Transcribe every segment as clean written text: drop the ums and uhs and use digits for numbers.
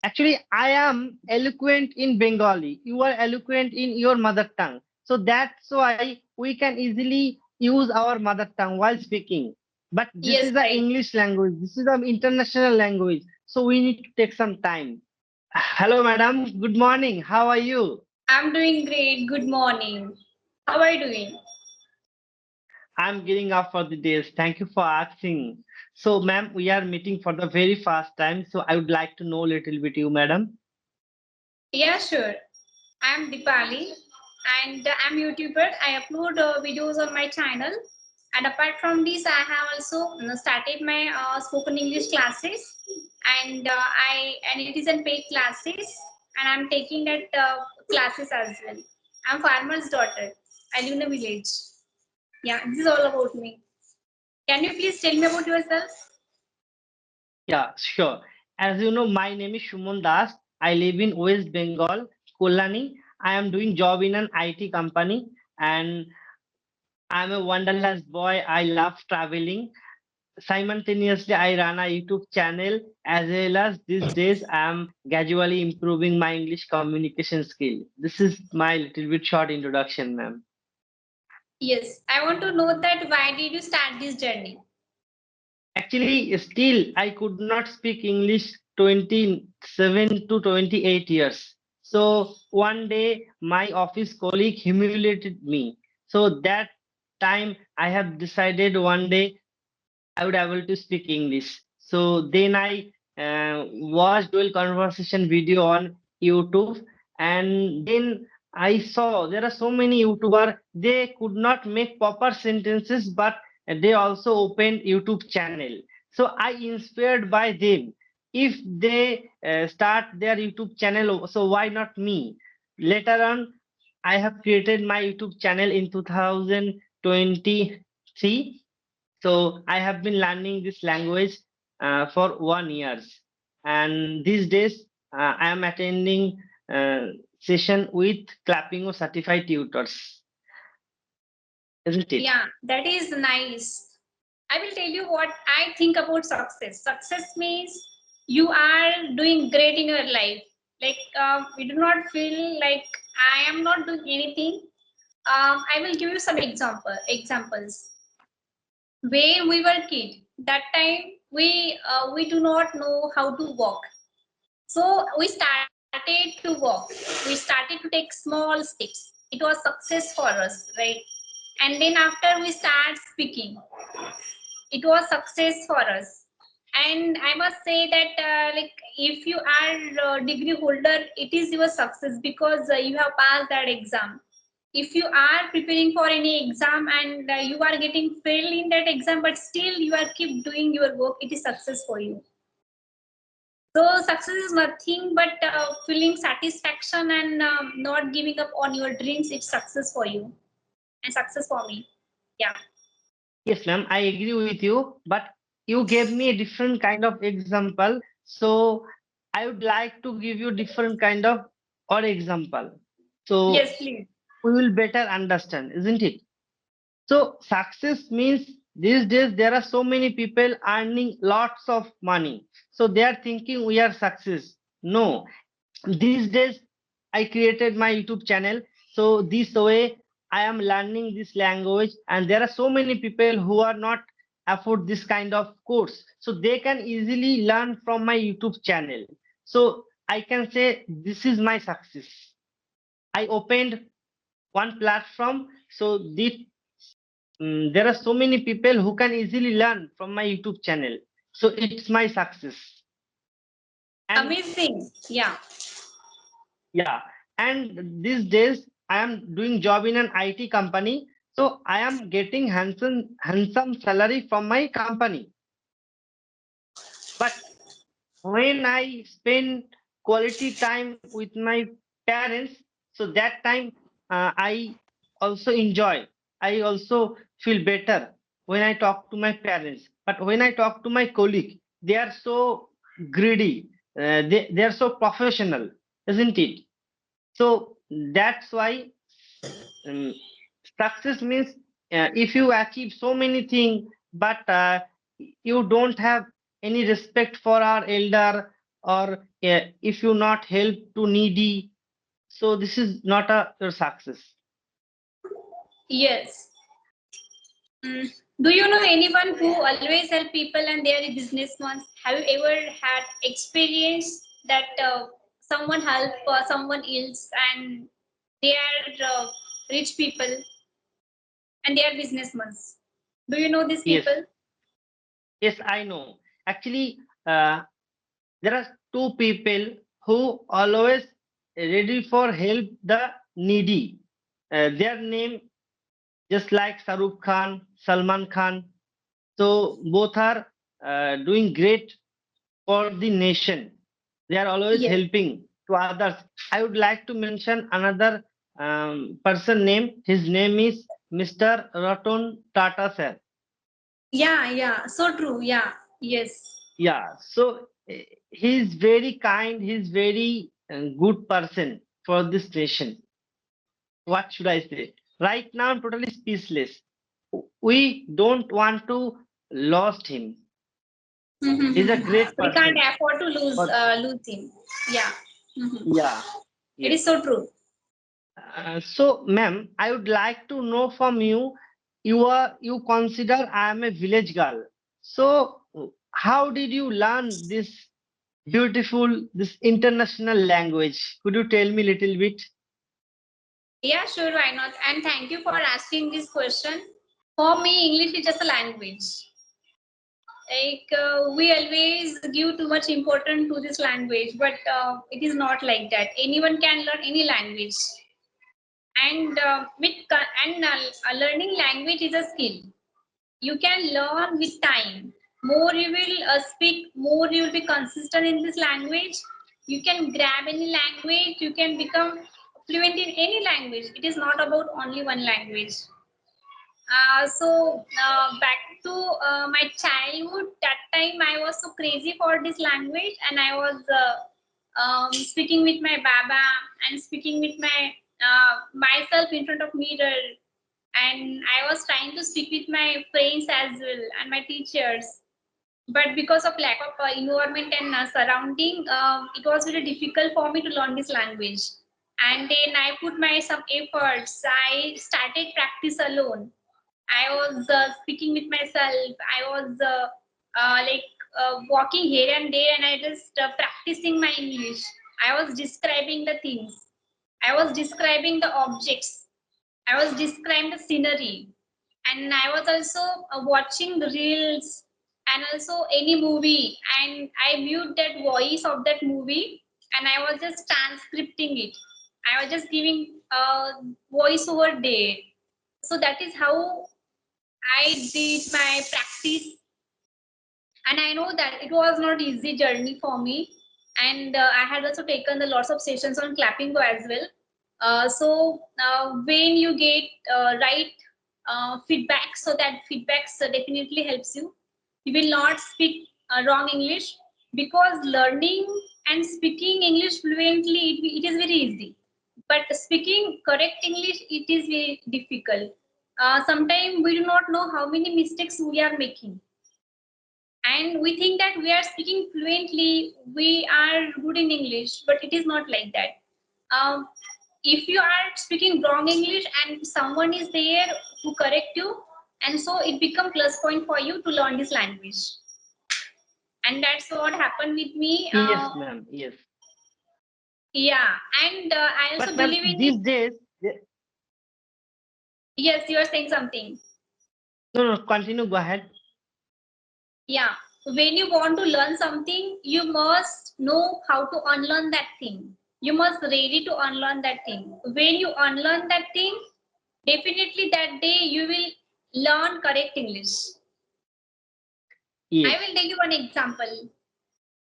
Actually, I am eloquent in Bengali. You are eloquent in your mother tongue. So that's why we can easily use our mother tongue while speaking. But this Yes, is an right. English language. This is an international language. So we need to take some time. Hello, madam. Good morning. How are you? I'm doing great. Good morning. How are you doing? I'm getting up for the days. Thank you for asking. So, ma'am, we are meeting for the very first time. So I would like to know a little bit you, madam. Yeah, sure. I'm Dipali and I'm YouTuber. I upload videos on my channel. And apart from this, I have also started my spoken English classes, and it is in paid classes, and I'm taking that classes as well. I'm farmer's daughter. I live in a village. Yeah, this is all about me. Can you please tell me about yourself? Yeah, sure. As you know, my name is Suman Das. I live in West Bengal, Kolani. I am doing job in an IT company and I'm a wanderlust boy. I love traveling. Simultaneously, I run a YouTube channel as well as these days I am gradually improving my English communication skill. This is my little bit short introduction, ma'am. Yes, I want to know that why did you start this journey? Actually, still, I could not speak English 27 to 28 years. So one day, my office colleague humiliated me. So that time, I have decided one day I would able to speak English. So then I watched dual conversation video on YouTube, and then I saw there are so many YouTuber they could not make proper sentences, but they also opened YouTube channel. So I inspired by them. If they start their YouTube channel, so why not me? Later on, I have created my YouTube channel in 2023, so I have been learning this language for 1 year, and these days I am attending session with Clapingo certified tutors, isn't it? Yeah, that is nice. I will tell you what I think about success. Success means you are doing great in your life. Like you do not feel like I am not doing anything. I will give you some examples. When we were kid, that time we do not know how to walk. So we started to walk. We started to take small steps. It was success for us, right? And then after we start speaking, it was success for us. And I must say that like if you are a degree holder, it is your success because you have passed that exam. If you are preparing for any exam and you are getting failed in that exam, but still you are keep doing your work, it is success for you. So success is nothing but feeling satisfaction and not giving up on your dreams. It's success for you and success for me. Yeah. Yes, ma'am, I agree with you, but you gave me a different kind of example. So I would like to give you different kind of or example. So Yes, please. we will better understand, isn't it? So success means these days there are so many people earning lots of money. So they are thinking we are success. No, these days I created my YouTube channel. So this way I am learning this language, and there are so many people who are not afford this kind of course. So they can easily learn from my YouTube channel. So I can say this is my success. I opened one platform. So there are so many people who can easily learn from my YouTube channel. So it's my success. And Amazing. Yeah. yeah, and these days I am doing job in an IT company. So I am getting handsome salary from my company. But when I spend quality time with my parents, so that time I also enjoy. I also feel better when I talk to my parents. But when I talk to my colleague, they are so greedy. They are so professional, isn't it? So that's why um, success means if you achieve so many things, but you don't have any respect for our elder, or if you not help to needy, so this is not a your success. Yes. Mm. Do you know anyone who always help people and they are a businessman? Have you ever had experience that someone help someone else and they are rich people and they are businessmen? Do you know these Yes, people? yes, I know. Actually, there are two people who always ready for help the needy. Their name just like Saruk Khan, Salman Khan. So both are doing great for the nation. They are always Yes. helping to others. I would like to mention another person name. His name is Mr. Ratan Tata sir. Yeah, yeah. So true. Yeah. Yes. Yeah, so he is very kind. He is very good person for this nation. What should I say? Right now, I'm totally speechless. We don't want to lost him. He's a great We can't person. afford to lose But lose him. Yeah. yeah, It yes. is so true. So, ma'am, I would like to know from you. You consider I am a village girl. So, how did you learn this beautiful, this international language? Could you tell me a little bit? Yeah, sure, why not? And thank you for asking this question. For me, English is just a language. Like we always give too much importance to this language, but it is not like that. Anyone can learn any language, and learning language is a skill. You can learn with time. More you will speak, more you will be consistent in this language. You can grab any language. You can become fluent in any language. It is not about only one language. Back to my childhood, that time I was so crazy for this language, and I was speaking with my baba and speaking with my myself in front of mirror, and I was trying to speak with my friends as well and my teachers. But because of lack of environment and surrounding, it was very difficult for me to learn this language. And then I put my some efforts. I started practice alone. I was speaking with myself. I was walking here and there, and I just practicing my English. I was describing the things. I was describing the objects. I was describing the scenery, and I was also watching the reels and also any movie, and I viewed that voice of that movie, and I was just transcripting it. I was just giving voice over there. So that is how I did my practice, and I know that it was not easy journey for me. And I had also taken the lots of sessions on Clapingo as well. When you get right feedback, so that feedbacks definitely helps you. You will not speak wrong English, because learning and speaking English fluently, it is very easy. But speaking correct English, it is very difficult. Sometimes we do not know how many mistakes we are making, and we think that we are speaking fluently, we are good in English, but it is not like that. um, if you are speaking wrong English and someone is there who correct you, and so it become plus point for you to learn this language. And that's what happened with me. Yes, ma'am. Yes. Yeah, and I also But ma'am, believe in these it. days, Yes, you are saying something. no, no, continue. Go ahead. Yeah, when you want to learn something, you must know how to unlearn that thing. You must ready to unlearn that thing. When you unlearn that thing, definitely that day you will learn correct English. I Yes. will tell you one example.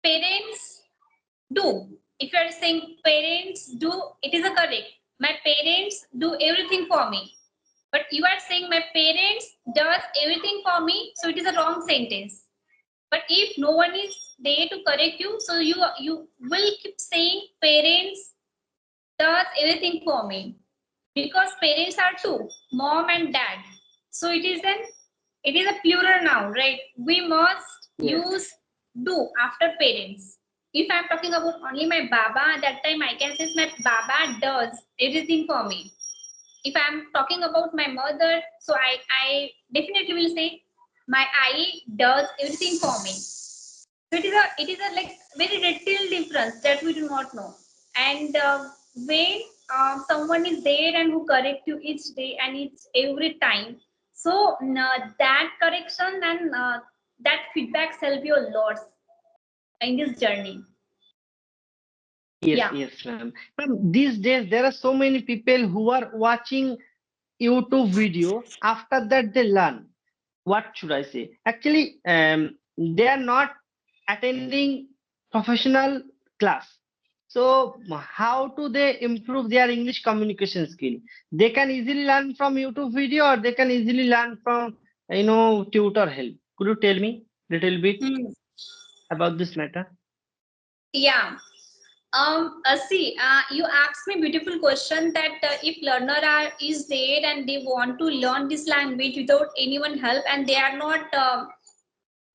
Parents do. If you are saying parents do, it is a correct. My parents do everything for me. But you are saying my parents does everything for me, so it is a wrong sentence. But if no one is there to correct you, so you will keep saying parents does everything for me, because parents are two, mom and dad. So it is a plural now, right? We must Yes. use do after parents. If I'm talking about only my Baba, that time I can say my Baba does everything for me. If I'm talking about my mother, so I definitely will say my Ai does everything for me. So it is a like very little difference that we do not know. And when someone is there and who correct you each day and it's every time, so that correction and that feedbacks help you a lot in this journey. Yes, Yeah. yes, ma'am. Ma'am, these days there are so many people who are watching YouTube video. After that, they learn. What should I say? Actually, they are not attending professional class. So, how do they improve their English communication skill? They can easily learn from YouTube video, or they can easily learn from tutor help. Could you tell me little bit Hmm. about this matter? Yeah. See, you asked me beautiful question that if learner is there and they want to learn this language without anyone help and they are not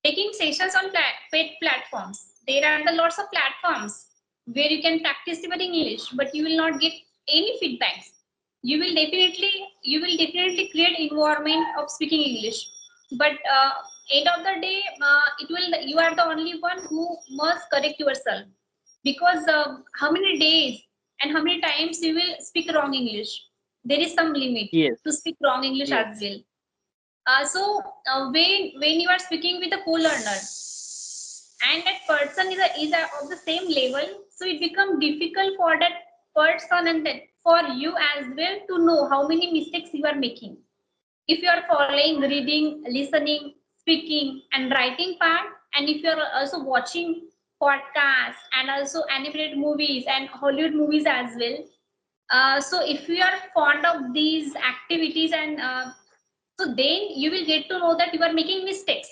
taking sessions on paid platforms. There are the lots of platforms where you can practice your English, but you will not get any feedbacks. You will definitely create environment of speaking English, but end of the day, it will you are the only one who must correct yourself, because how many days and how many times you will speak wrong English. There is some limit Yes, to speak wrong English yes, as well. When you are speaking with a co-learner and that person is of the same level, so it becomes difficult for that person and that for you as well to know how many mistakes you are making. If you are following reading, listening, speaking and writing part, and if you are also watching podcasts and also animated movies and Hollywood movies as well, so if you are fond of these activities and so then you will get to know that you are making mistakes.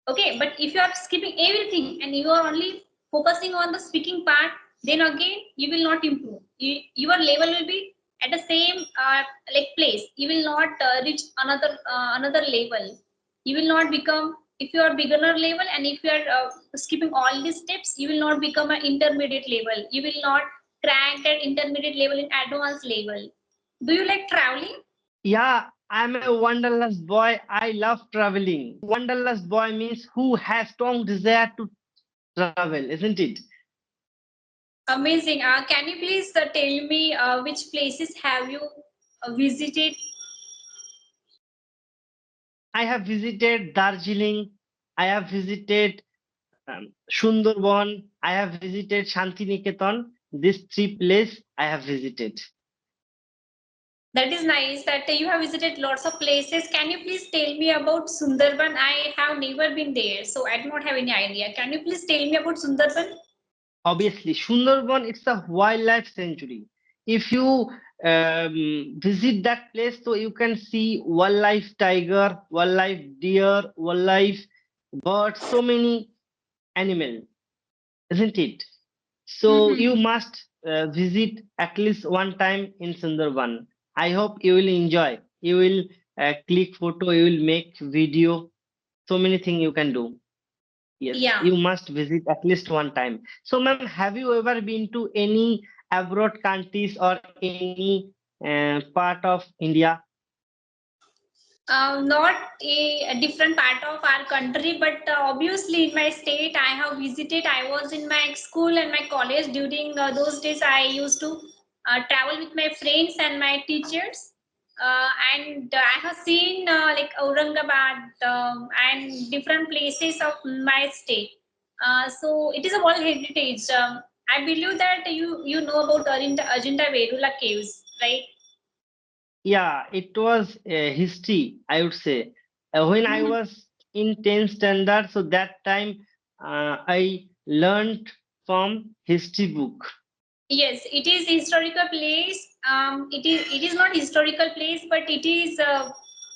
Okay, but if you are skipping everything and you are only focusing on the speaking part, then again you will not improve. Your level will be at the same like place. You will not reach another level. You will not become, if you are beginner level and if you are skipping all these steps, you will not become an intermediate level. You will not crack that intermediate level in advanced level. Do you like traveling? yeah. I'm a wanderlust boy. I love traveling. Wanderlust boy means who has strong desire to travel, isn't it? Amazing. Can you please tell me which places have you visited? I have visited Darjeeling. I have visited Sundarban. I have visited Shantiniketan. These three places I have visited. That is nice that you have visited lots of places. Can you please tell me about Sundarban? I have never been there, so I do not have any idea. Can you please tell me about Sundarban? Obviously, Sundarban it's a wildlife sanctuary. If you visit that place, so you can see wildlife tiger, wildlife deer, wildlife birds, so many animals, isn't it? So Mm-hmm. you must visit at least one time in Sundarban. I hope you will enjoy. You will click photo, you will make video. So many things you can do. Yes, Yeah. you must visit at least one time. So, ma'am, have you ever been to any abroad countries or any part of India? Not a different part of our country, but obviously in my state I have visited. I was in my school and my college. During those days I used to travel with my friends and my teachers, and I have seen like Aurangabad and different places of my state. So it is a world heritage. I believe that you know about Ajanta Vedula caves, right? Yeah, it was history, I would say. When I was in 10th standard, so that time I learned from history book. Yes, it is historical place. It is not historical place, but it is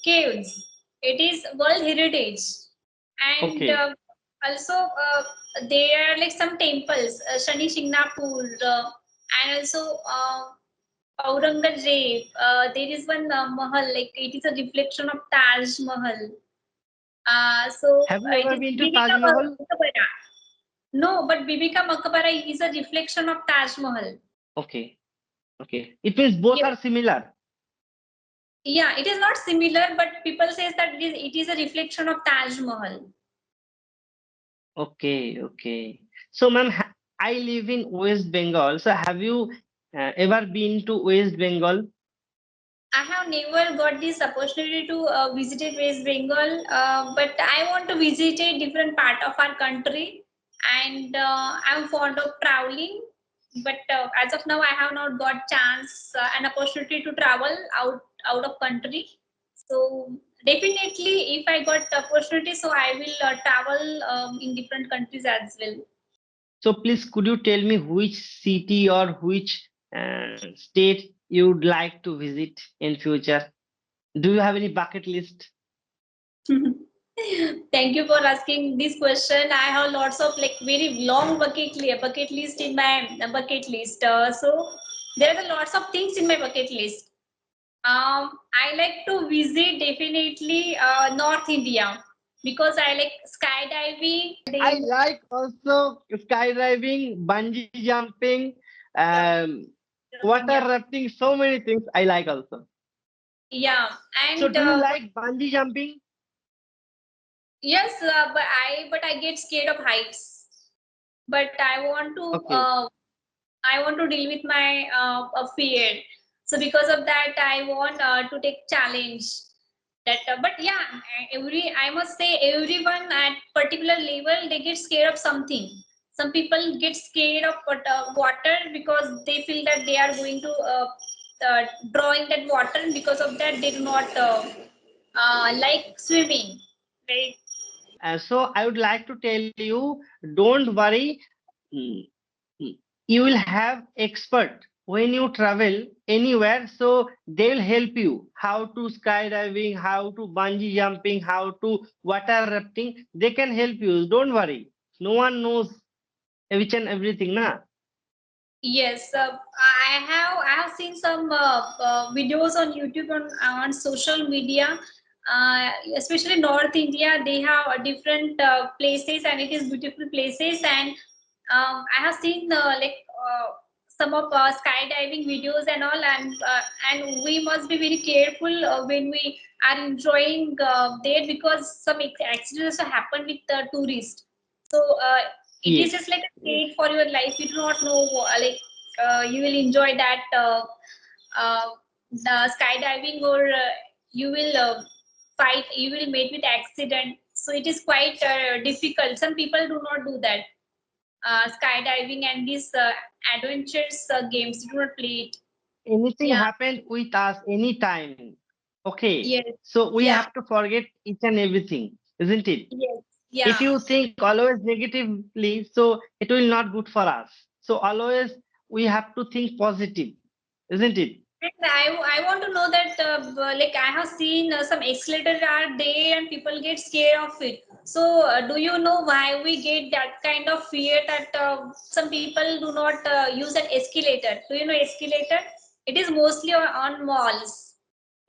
caves. It is World Heritage, and Okay. also there are like some temples, Shani Shingnapur, and also Aurangzeb. There is one Mahal, like it is a reflection of Taj Mahal. So Have you it ever is been to beginning Taj of Mahal? Aurangabad. No, but Bibi Ka Maqbara is a reflection of Taj Mahal. Okay, okay. It means both Yes. are similar. Yeah, it is not similar, but people says that it is a reflection of Taj Mahal. Okay, okay. So, ma'am, I live in West Bengal. So, have you ever been to West Bengal? I have never got this opportunity to visit West Bengal, but I want to visit a different part of our country, and I'm fond of traveling. But as of now, I have not got chance and opportunity to travel out of country. So definitely, if I got opportunity, so I will travel in different countries as well. So, please, could you tell me which city or which state you'd like to visit in future? Do you have any bucket list? Thank you for asking this question. I have lots of like very long bucket list in my bucket list. So there are lots of things in my bucket list. I like to visit definitely North India because I like skydiving. I like also skydiving, bungee jumping, um, water Yeah, rafting, so many things I like also. yeah, So, and do you like bungee jumping? yes, but I get scared of heights. But Okay. I want to deal with my fear. So because of that, I want to take challenge. That, but yeah, every I must say everyone at particular level they get scared of something. Some people get scared of water because they feel that they are going to draw in that water, and because of that they do not like swimming. Right? So I would like to tell you, don't worry. mm, mm, You will have expert when you travel anywhere. So they will help you how to skydiving, how to bungee jumping, how to water rafting. They can help you. Don't worry. No one knows each and everything, na? Yes, I have seen some videos on YouTube on social media, especially North India. They have different places, and it is beautiful places. And I have seen some of skydiving videos and all, and we must be very careful when we are enjoying there because some accidents also happen with tourists. So it is Yes, just like a yes. state for your life. You do not know you will enjoy that uh, the skydiving, or you will fight. You will meet with accident. So it is quite difficult. Some people do not do that skydiving and these adventures games. Do not play it. Anything Yeah. happened with us anytime. Okay. Yes. So we Yeah. have to forget each and everything, isn't it? Yes. If Yeah. you think always negatively, so it will not good for us. So always we have to think positive, isn't it? And I want to know that like I have seen some escalators are there and people get scared of it. So do you know why we get that kind of fear that some people do not use an escalator? Do you know escalator? It is mostly on malls.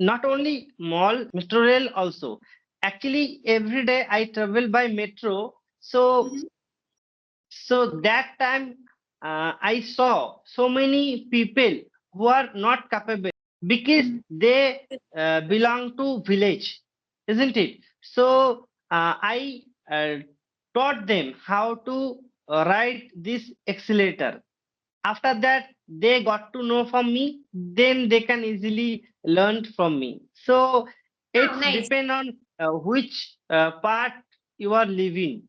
Not only mall, metro rail also. Actually, every day I travel by metro. So Mhm. that time I saw so many people who are not capable because Mhm. they belong to village, isn't it? So I taught them how to ride this accelerator. After that, they got to know from me. Then they can easily learn from me. So Oh, it's nice. depend on which part you are living.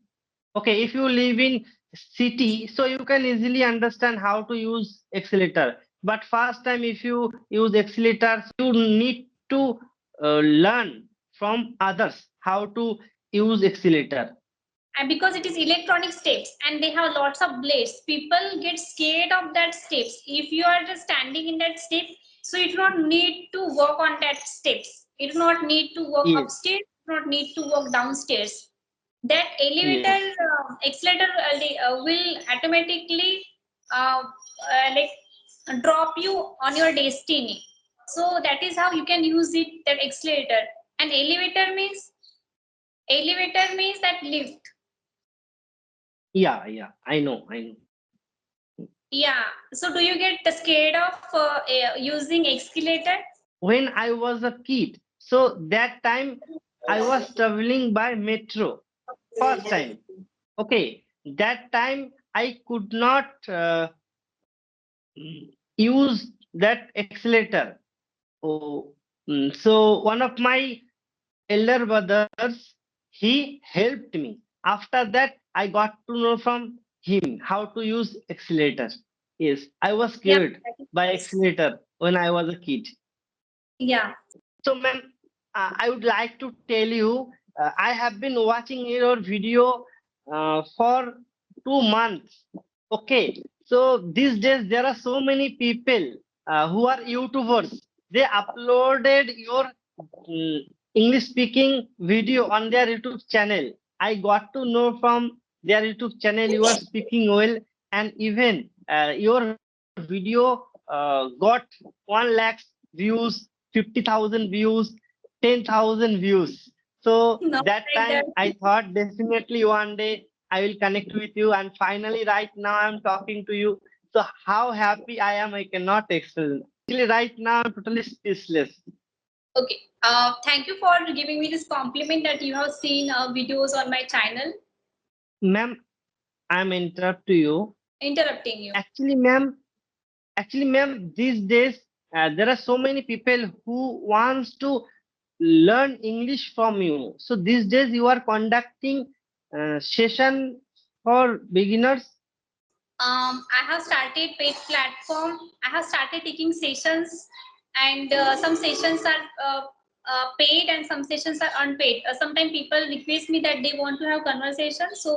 Okay, if you live in city, so you can easily understand how to use accelerator. But first time if you use accelerator, you need to learn from others how to use accelerator. And because it is electronic steps and they have lots of blades, people get scared of that steps. If you are just standing in that step, so you do not need to walk on that steps. You do not need to walk Yes, upstairs. You do not need to walk downstairs. That yes. elevator accelerator will automatically like drop you on your destiny. So that is how you can use it, that accelerator. And elevator means that lift. Yeah, I know. Yeah. So do you get scared of using escalator? When I was a kid, so that time I was traveling by metro first time. Okay, that time I could not use that accelerator. Oh, so one of my elder brothers, he helped me. After that, I got to know from him how to use accelerator. Yes, I was Yeah, scared that is by nice. accelerator when I was a kid. Yeah. So, ma'am, I would like to tell you, I have been watching your video for 2 months. Okay, so these days there are so many people who are YouTubers. They uploaded your English speaking video on their YouTube channel. I got to know from their YouTube channel you are speaking well, and even your video got 1 lakh views, 50,000 views, 10,000 views. So Not that like time that. I thought definitely one day I will connect with you, and finally right now I'm talking to you. So how happy I am, I cannot explain. Actually, right now I'm totally speechless. Okay. Thank you for giving me this compliment that you have seen videos on my channel. Ma'am, I'm interrupt to you. Interrupting you. Actually, ma'am, these days there are so many people who wants to learn English from you. So these days you are conducting session for beginners. I have started paid platform. I have started taking sessions, and some sessions are paid and some sessions are unpaid. Sometimes people request me that they want to have conversation, so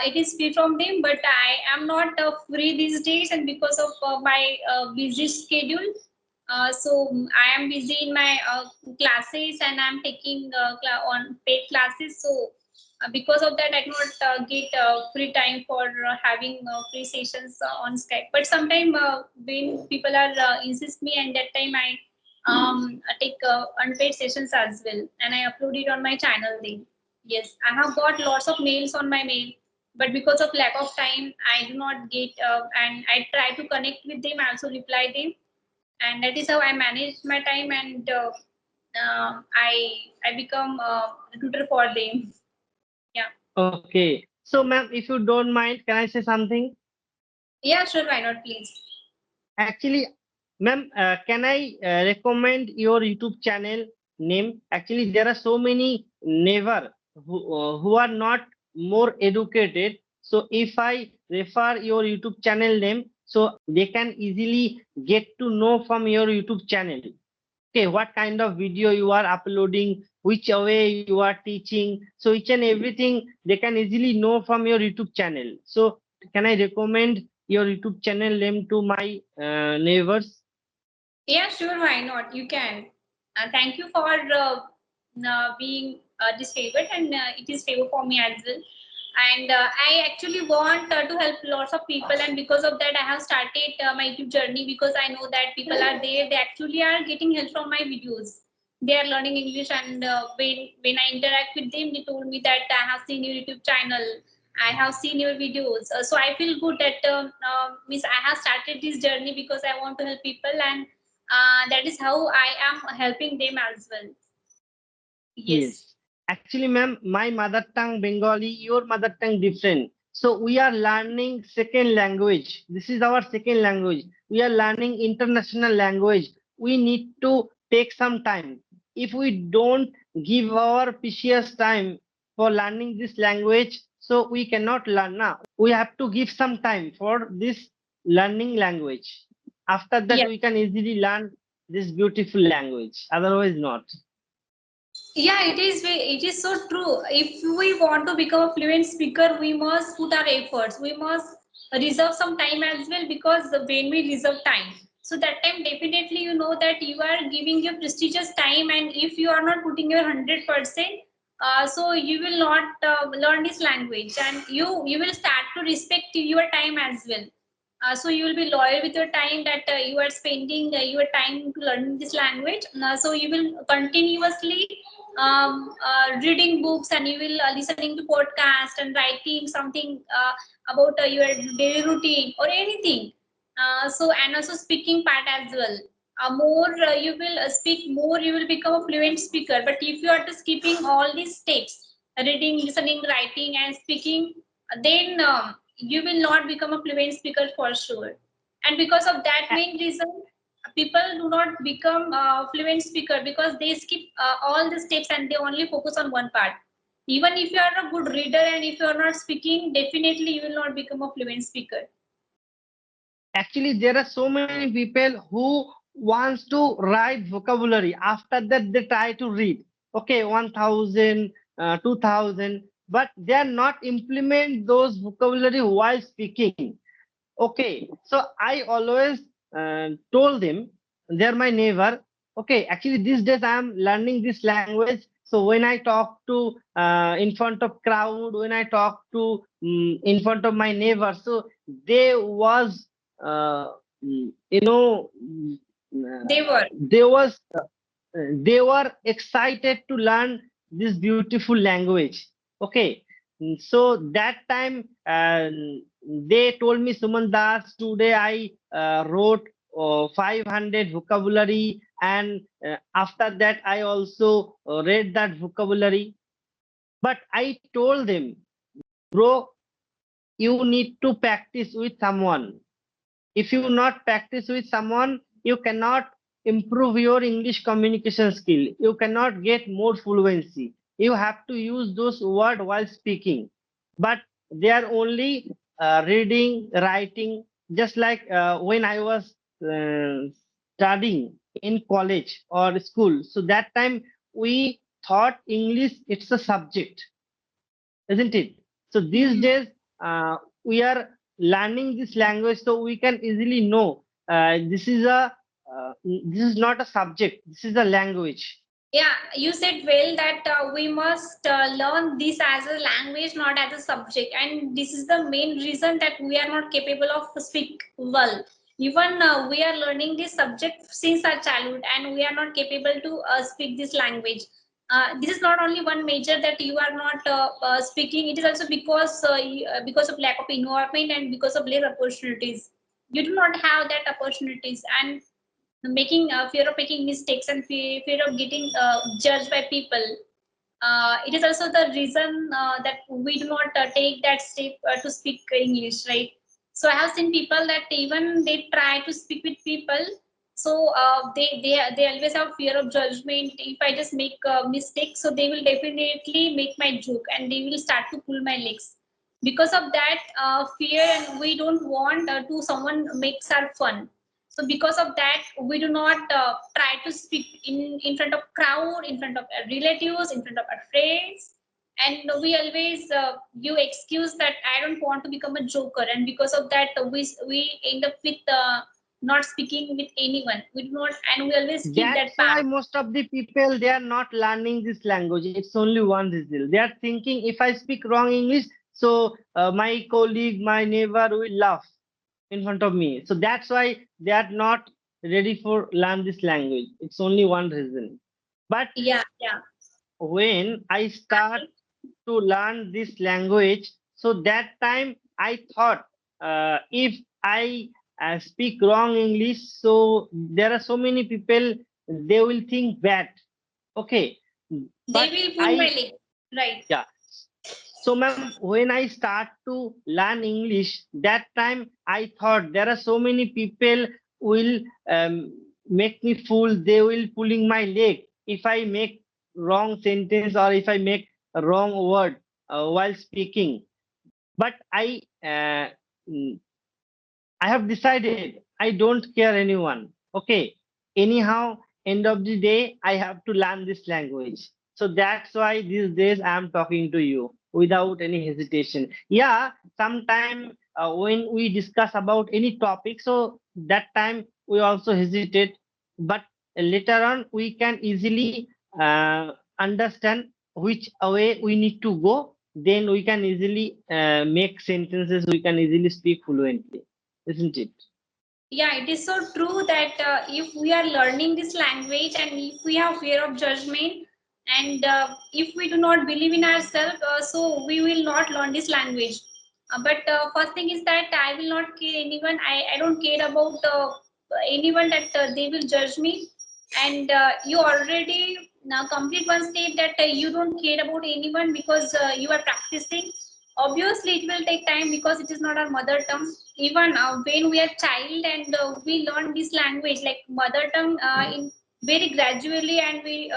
it is free from them. But I am not free these days, and because of my busy schedule, so I am busy in my classes and I'm taking on paid classes. So because of that, I cannot get free time for having free sessions on Skype. But sometimes when people are insist me, and that time I take unpaid sessions as well, and I upload it on my channel. Then yes, I have got lots of mails on my mail, but because of lack of time, I do not get. And I try to connect with them, I also reply them, and that is how I manage my time, and I become a tutor for them. Yeah. Okay. So ma'am, if you don't mind, can I say something? Yeah, sure. Why not, please? Actually, ma'am, can I recommend your YouTube channel name? Actually, there are so many never who are not more educated. So if I refer your YouTube channel name, so they can easily get to know from your YouTube channel. Okay, what kind of video you are uploading, which way you are teaching. So each and everything they can easily know from your YouTube channel. So can I recommend your YouTube channel name to my neighbors? Yeah, sure. Why not? You can. Thank you for being this favorite, and it is favor for me as well. And I actually want to help lots of people, and because of that, I have started my YouTube journey, because I know that people are there. They actually are getting help from my videos. They are learning English, and when I interact with them, they told me that I have seen your YouTube channel. I have seen your videos, so I feel good that means I have started this journey because I want to help people, and that is how I am helping them as well. Yes. Yes. Actually, ma'am, my mother tongue Bengali, your mother tongue different. So we are learning second language. This is our second language. We are learning international language. We need to take some time. If we don't give our precious time for learning this language, so we cannot learn now. We have to give some time for this learning language. After that, Yeah. we can easily learn this beautiful language. Otherwise, not. Yeah, it is. It is so true. If we want to become a fluent speaker, we must put our efforts. We must reserve some time as well, because when we reserve time, so that time definitely you know that you are giving your prestigious time, and if you are not putting your 100%, so you will not learn this language, and you will start to respect your time as well. So you will be loyal with your time that you are spending your time to learn this language. So you will continuously reading books, and you will listening to podcast and writing something about your daily routine or anything. So and also speaking part as well. More you will speak, more you will become a fluent speaker. But if you are just skipping all these steps, reading, listening, writing, and speaking, then you will not become a fluent speaker for sure. And because of that main reason, people do not become fluent speaker, because they skip all the steps and they only focus on one part. Even if you are a good reader and if you are not speaking, definitely you will not become a fluent speaker. Actually, there are so many people who wants to write vocabulary. After that, they try to read. Okay, 1,000, 2,000, but they are not implement those vocabulary while speaking. Okay, so I always told them, they're my neighbor. Okay, actually these days I am learning this language. So when I talk to in front of crowd, when I talk to in front of my neighbor, so they was you know They were. they were excited to learn this beautiful language. Okay. So that time they told me, Suman Das, today I wrote 500 vocabulary, and after that I also read that vocabulary. But I told them, bro, you need to practice with someone. If you not practice with someone, you cannot improve your English communication skill. You cannot get more fluency. You have to use those words while speaking. But they are only reading, writing, just like when I was studying in college or school. So that time we thought English it's a subject, isn't it? So these Mhm. days we are learning this language, so we can easily know this is not a subject. This is a language. Yeah, you said well that we must learn this as a language, not as a subject, and this is the main reason that we are not capable of speak well. Even we are learning this subject since our childhood, and we are not capable to speak this language. This is not only one major that you are not speaking. It is also because of lack of environment and because of less opportunities. You do not have that opportunities, and making fear of making mistakes and fear of getting judged by people. It is also the reason that we do not take that step to speak English, right? So I have seen people that even they try to speak with people, so they always have fear of judgment. If I just make a mistake, so they will definitely make my joke and they will start to pull my legs. Because of that fear, and we don't want to someone makes our fun. So because of that, we do not try to speak in front of crowd, in front of our relatives, in front of our friends, and we always give excuse that I don't want to become a joker, and because of that we end up with not speaking with anyone. We do not, and we always keep That's that why path. most of the people they are not learning this language. It's only one reason. They are thinking, if I speak wrong English, so my colleague, my neighbor will laugh in front of me. So that's why they are not ready for learn this language. It's only one reason. But Yeah, yeah. when I start to learn this language, so that time I thought, if I speak wrong English, so there are so many people they will think bad. Okay, They but will pull my I leg, right? yeah. So, ma'am, when I start to learn English, that time I thought there are so many people will make me fool. They will pulling my leg if I make wrong sentence or if I make a wrong word while speaking. But mm, I have decided I don't care anyone. Okay. Anyhow, end of the day, I have to learn this language. So that's why these days I am talking to you without any hesitation. Yeah, sometime when we discuss about any topic, so that time we also hesitate, but later on we can easily understand which way we need to go. Then we can easily make sentences. We can easily speak fluently. isn't it? Yeah, it is so true that if we are learning this language and if we have fear of judgment and if we do not believe in ourselves, so we will not learn this language. But first thing is that I will not care anyone. I don't care about anyone that they will judge me. And you already now complete one step that you don't care about anyone because you are practicing. Obviously it will take time because it is not our mother tongue. Even when we are child and we learn this language like mother tongue in very gradually and we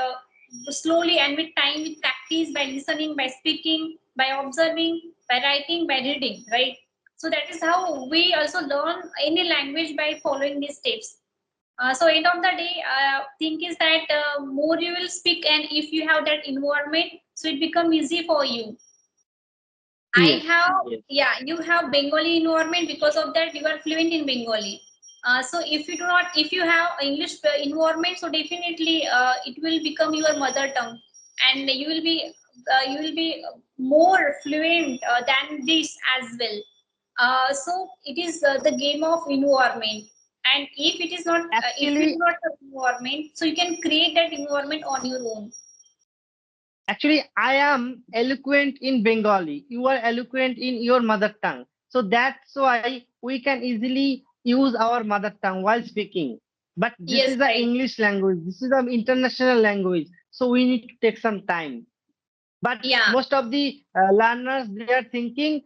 slowly and with time with practice by listening, by speaking, by observing, by writing, by reading, right? So that is how we also learn any language by following these steps. So end of the day, thing is that more you will speak and if you have that environment, so it become easy for you. I Yes, have, yes, yeah, you have Bengali environment because of that you are fluent in Bengali. So if you do not, if you have English environment, so definitely it will become your mother tongue, and you will be more fluent than this as well. So it is the game of environment, and if it is not, if you do actually, not have environment, so you can create that environment on your own. actually, I am eloquent in Bengali. You are eloquent in your mother tongue. So that's why we can easily use our mother tongue while speaking. But this Yes, is the right. English language. This is an international language. So we need to take some time. But Yeah. most of the learners, they are thinking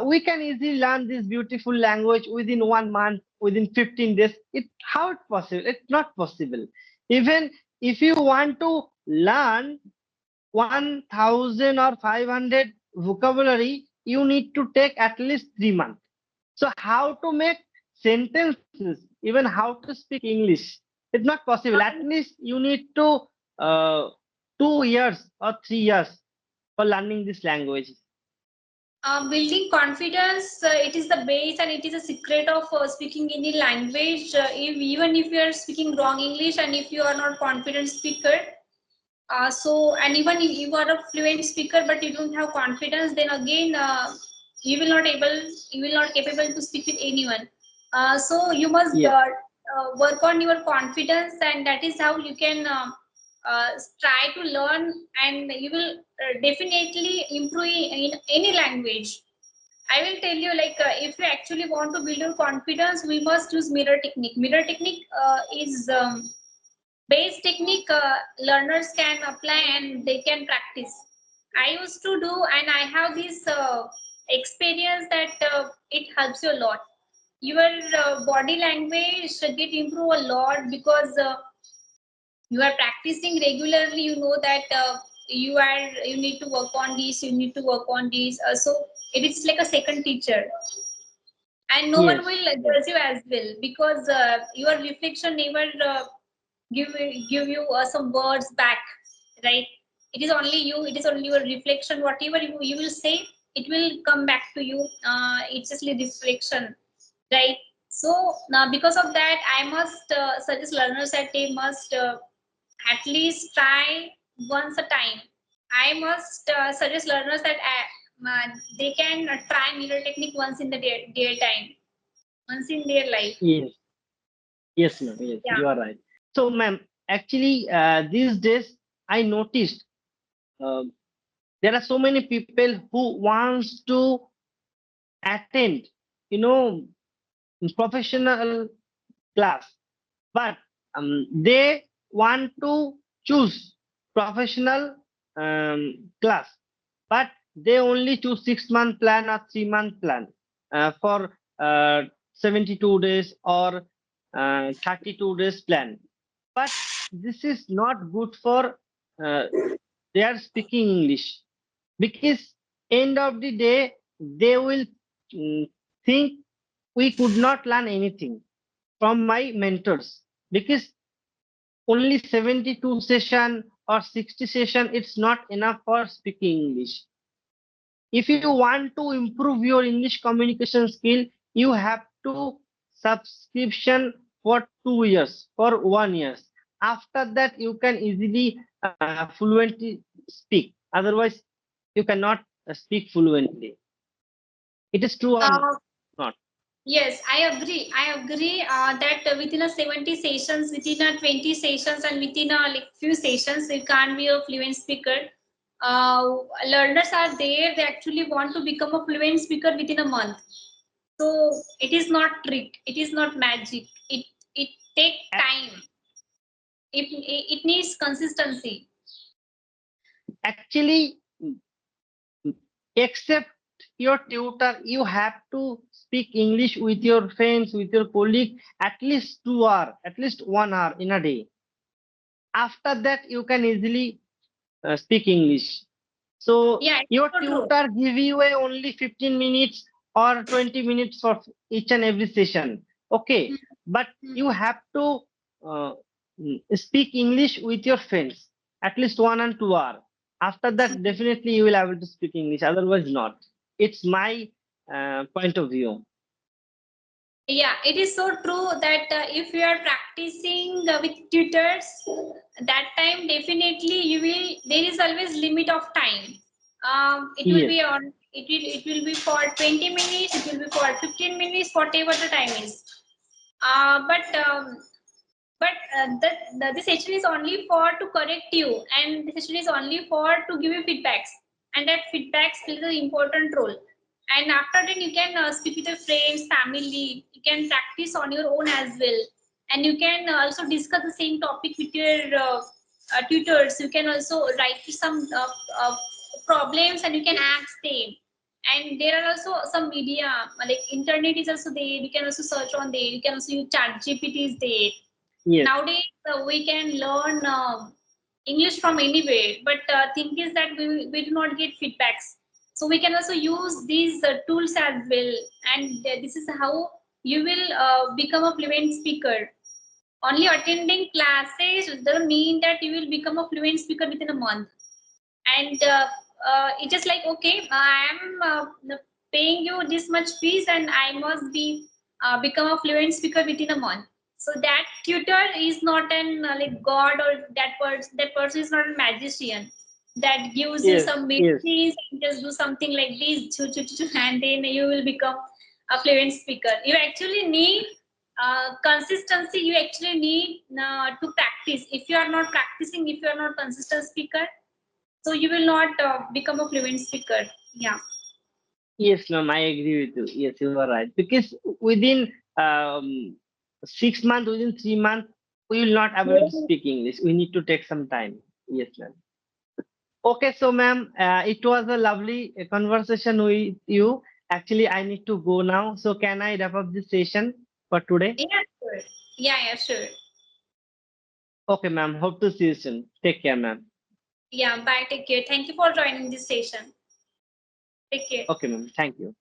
we can easily learn this beautiful language within 1 month, within 15 days. How it possible? It's not possible. Even if you want to learn 1000 or 500 vocabulary, you need to take at least 3 months. So how to make sentences, even how to speak English, it's not possible. At least you need to uh, 2 years or 3 years for learning this language. Building confidence, it is the base and it is a secret of speaking any language. Even if you are speaking wrong English and if you are not confident speaker, so and even if you are a fluent speaker but you don't have confidence, then again you will not able, you will not capable to speak with anyone. So you must Yes, work on your confidence, and that is how you can try to learn, and you will definitely improve in any language. I will tell you, like, if you actually want to build your confidence, we must use mirror technique. Mirror technique is base technique learners can apply and they can practice. I used to do, and I have this experience that it helps you a lot. Your body language get improve a lot because you are practicing regularly. You know that you need to work on this, you need to work on this. So it is like a second teacher, and no one yes, will yes, judge you as well because your reflection never give you some words back, right? It is only you, it is only your reflection. Whatever you will say, it will come back to you. It's just a reflection, right? So now because of that, I must suggest learners that they must at least try once a time. I must suggest learners that they can try mirror technique once in the day time, once in their life. yes, yes, ma'am. Yes, Yeah. you are right. So, ma'am, actually, these days I noticed uh, there are so many people who wants to attend, you know, professional class, but they want to choose professional class, but they only choose 6 month plan or 3 month plan for 72 days or 32 days plan. But this is not good for uh, they are speaking English, because end of the day they will mm, think we could not learn anything from my mentors, because only 72 session or 60 session it's not enough for speaking English. If you want to improve your English communication skill, you have to subscription for 2 years, for 1 year. After that you can easily fluently speak, otherwise you cannot speak fluently. It is true or Uh, not? Yes, I agree. I agree that within a 70 sessions, within a 20 sessions, and within a like few sessions, you can't be a fluent speaker. Learners are there. They actually want to become a fluent speaker within a month. So it is not trick. It is not magic. It take Ac- time. It needs consistency. Actually, except your tutor, you have to speak English with your friends, with your colleague, at least 2 hours, at least 1 hour in a day. After that, you can easily speak English. So Yeah, it's your so true. tutor give you a only 15 minutes or 20 minutes for each and every session. Okay, but Hmm. you have to speak English with your friends at least 1 and 2 hour. After that, definitely you will able to speak English. Otherwise, not. It's my point of view. Yeah, it is so true that if you are practicing with tutors, that time definitely you will. There is always limit of time. It will Yes, be on. It will be for 20 minutes. It will be for 15 minutes. Whatever the time is. But this session is only for to correct you, and this session is only for to give you feedbacks, and that feedbacks plays an important role. And after that, you can speak with your friends, family. You can practice on your own as well, and you can also discuss the same topic with your tutors. You can also write some problems, and you can ask them. And there are also some media, like internet is also there. You can also search on there. You can also use chat GPT is there. yes, Nowadays we can learn English from anywhere, but thing is that we do not get feedbacks, so we can also use these tools as well. And this is how you will become a fluent speaker. Only attending classes doesn't mean that you will become a fluent speaker within a month. And it's just like, okay, I am paying you this much fees, and I must be become a fluent speaker within a month. So that tutor is not an like god, or that person is not a magician that gives you yes, some yes, medicines and just do something like this, and then you will become a fluent speaker. You actually need consistency. You actually need to practice. If you are not practicing, if you are not consistent speaker, so you will not become a fluent speaker. Yeah. yes, ma'am. I agree with you. Yes, you are right. Because within 6 months, within 3 months, we will not able to speak English. We need to take some time. Yes, ma'am. Okay, so ma'am, it was a lovely conversation with you. Actually, I need to go now. So can I wrap up this session for today? Yeah, sure. Yeah, sure. Okay, ma'am. Hope to see you soon. Take care, ma'am. Yeah, bye. Take care. Thank you for joining this session. Take care. Okay, ma'am. Thank you.